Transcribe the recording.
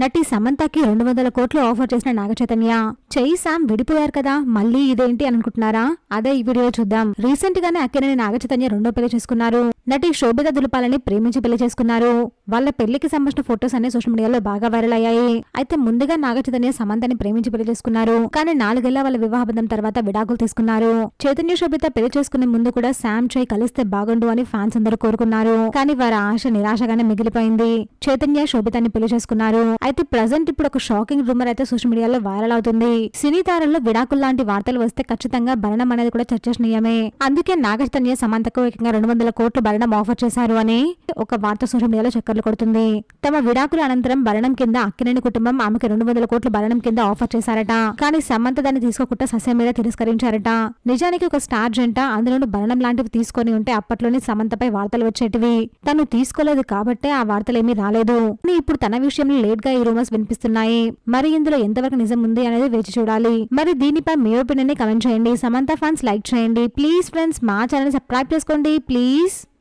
నటి సమంతకి 200 కోట్లు ఆఫర్ చేసిన నాగచైతన్య. చెయ్యి శామ్ విడిపోయారు కదా, మళ్ళీ ఇదేంటి అని అనుకుంటున్నారా? అదే ఈ వీడియో చూద్దాం. రీసెంట్ గానే అక్కినేని నాగచైతన్య రెండో పెళ్లి చేసుకున్నారు. నటి శోభిత దులుపాలని ప్రేమించి పెళ్లి చేసుకున్నారు. వాళ్ళ పెళ్లికి సంబంధించిన ఫొటోస్ అన్ని సోషల్ మీడియాలో బాగా వైరల్ అయ్యాయి. అయితే ముందుగా నాగచైతన్య సమంతని ప్రేమించి పెళ్లి చేసుకున్నారు. కానీ 4 ఏళ్ల వాళ్ళ వివాహబంధం తర్వాత విడాకులు తీసుకున్నారు. చైతన్య శోభిత పెళ్లి చేసుకునే ముందు కూడా శామ్ చెయ్యి కలిస్తే బాగుండు అని ఫ్యాన్స్ అందరూ కోరుకున్నారు. కానీ వారి ఆశ నిరాశగానే మిగిలిపోయింది. చైతన్య శోభితాని పెళ్లి చేసుకున్నారు. అయితే ప్రజెంట్ ఇప్పుడు ఒక షాకింగ్ రూమర్ అయితే సోషల్ మీడియాలో వైరల్ అవుతుంది. సినీ తారల్లో విడాకులు లాంటి వార్తలు వస్తే ఖచ్చితంగా భరణం అనేది కూడా చర్చనీయమే. అందుకే నాగచైతన్య సమంతకు ఏకంగా 200 కోట్లు భరణం ఆఫర్ చేశారు అని ఒక వార్త సోషల్ మీడియాలో చక్కర్లు కొడుతుంది. తమ విడాకుల అనంతరం భరణం కింద అక్కినేని కుటుంబం ఆమెకు 200 కోట్లు భరణం కింద ఆఫర్ చేశారట. కానీ సమంత దాన్ని తీసుకోకుండా సస్యం మీద తిరస్కరించారట. నిజానికి ఒక స్టార్ జంట అందులోనూ భరణం లాంటివి తీసుకొని ఉంటే అప్పట్లోనే సమంతపై వార్తలు వచ్చేటివి. తను తీసుకోలేదు కాబట్టే ఆ వార్తలేమీ రాలేదు. ఇప్పుడు తన విషయంలో లేట్ గా ఈ రూమర్స్ వినిపిస్తున్నాయి. మరి ఇందులో ఎంతవరకు నిజం ఉంది అనేది వేచి చూడాలి. మరి దీనిపై మీ ఒపీనియన్ ని కమెంట్ చేయండి. సమంత ఫ్యాన్స్ లైక్ చేయండి ప్లీజ్. ఫ్రెండ్స్, మా ఛానల్ సబ్స్క్రైబ్ చేసుకోండి ప్లీజ్.